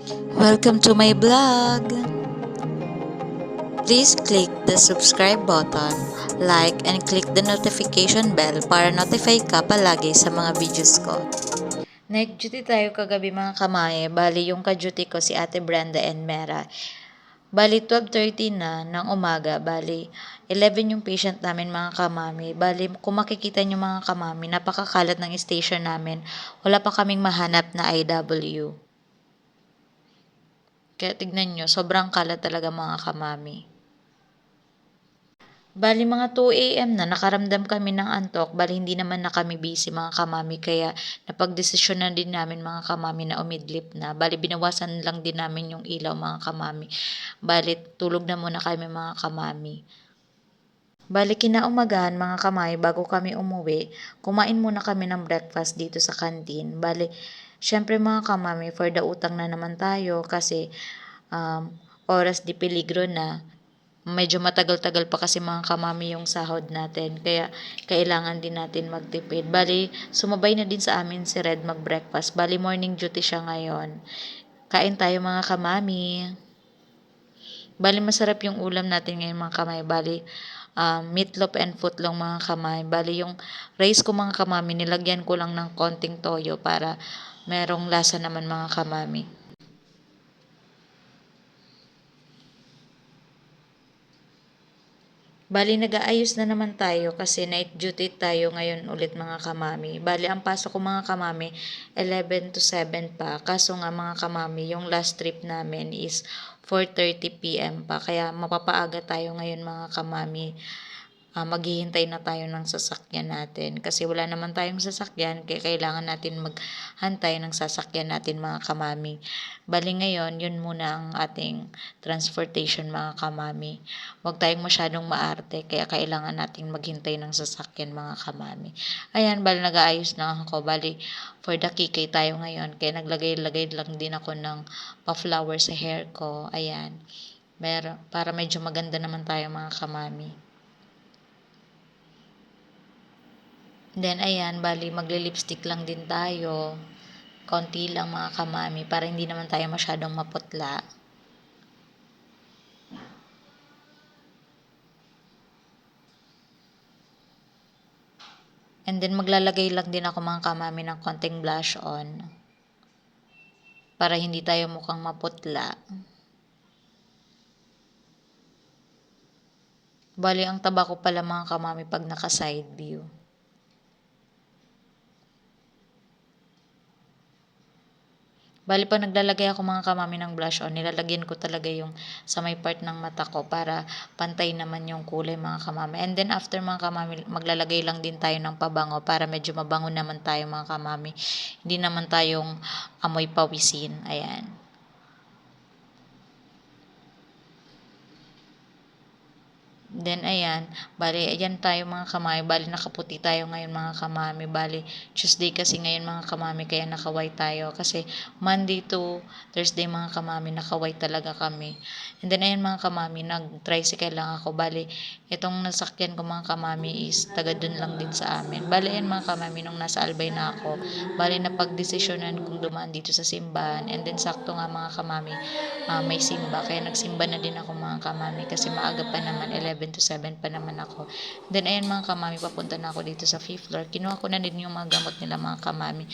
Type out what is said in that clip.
Welcome to my vlog! Please click the subscribe button, like, and click the notification bell para notify ka palagi sa mga videos ko. Night duty tayo kagabi mga kamae, bali yung ka-duty ko si Ate Brenda and Mera. Bali 12:30 na ng umaga, bali 11 yung patient namin mga kamami. Bali kung makikita nyo mga kamami, napakakalat ng station namin. Wala pa kaming mahanap na IW. Kaya tignan nyo, sobrang kalat talaga mga kamami. Bali mga 2 AM na nakaramdam kami ng antok, bali hindi naman na kami busy mga kamami, kaya napagdesisyon na din namin mga kamami na umidlip na. Bali binawasan lang din namin yung ilaw mga kamami. Bali tulog na muna kami mga kamami. Bali kinaumagahan mga kamay, bago kami umuwi, kumain muna kami ng breakfast dito sa canteen. Bali, syempre mga kamami, for the utang na naman tayo kasi oras di peligro na. Medyo matagal-tagal pa kasi mga kamami yung sahod natin. Kaya kailangan din natin magtipid. Bali, sumabay na din sa amin si Red mag-breakfast. Bali, morning duty siya ngayon. Kain tayo mga kamami. Bali, masarap yung ulam natin ngayon mga kamay. Bali, meatloaf and footlong mga kamay. Bali, yung rice ko mga kamami, nilagyan ko lang ng konting toyo para merong lasa naman mga kamami. Bali, nag-aayos na naman tayo kasi night duty tayo ngayon ulit mga kamami. Bali, ang pasok ko mga kamami, 11 to 7 pa. Kaso nga mga kamami, yung last trip namin is 4:30 PM pa. Kaya mapapaaga tayo ngayon mga kamami. Maghihintay na tayo ng sasakyan natin. Kasi wala naman tayong sasakyan, kaya kailangan natin maghantay ng sasakyan natin mga kamami. Bali ngayon, yun muna ang ating transportation mga kamami. Huwag tayong masyadong maarte, kaya kailangan natin maghintay ng sasakyan mga kamami. Ayan, bali nag-aayos na ako. Bali, for the kikay tayo ngayon, kaya naglagay-lagay lang din ako ng pa-flower sa hair ko. Ayan. Para medyo maganda naman tayo mga kamami. Then, ayan, bali magle-lipstick lang din tayo. Konti lang mga kamami para hindi naman tayo masyadong maputla. And then, maglalagay lang din ako mga kamami ng konting blush on. Para hindi tayo mukhang maputla. Bali, ang taba ko pala mga kamami pag naka-side view. Bali pa naglalagay ako mga kamami ng blush on, nilalagyan ko talaga yung sa may part ng mata ko para pantay naman yung kulay mga kamami. And then after mga kamami, maglalagay lang din tayo ng pabango para medyo mabango naman tayo mga kamami. Hindi naman tayong amoy pawisin. Ayan. Then, ayan, bali, ayan tayo mga kamami, bali, nakaputi tayo ngayon mga kamami, bali, Tuesday kasi ngayon mga kamami, kaya naka-white tayo, kasi Monday to Thursday mga kamami, naka-white talaga kami. And then, ayan mga kamami, nag-tricycle lang ako, bali, itong nasakyan ko mga kamami is taga dun lang din sa amin. Bali, ayan mga kamami, nung nasa Albay na ako, bali, napag-desisyonan kung dumaan dito sa simbahan, and then, sakto nga mga kamami, may simba, kaya nagsimba na din ako mga kamami, kasi maaga pa naman, 11 to 7 pa naman ako. Then, ayan mga kamami, papunta na ako dito sa 5th floor. Kinuha ko na din yung mga gamot nila mga kamami.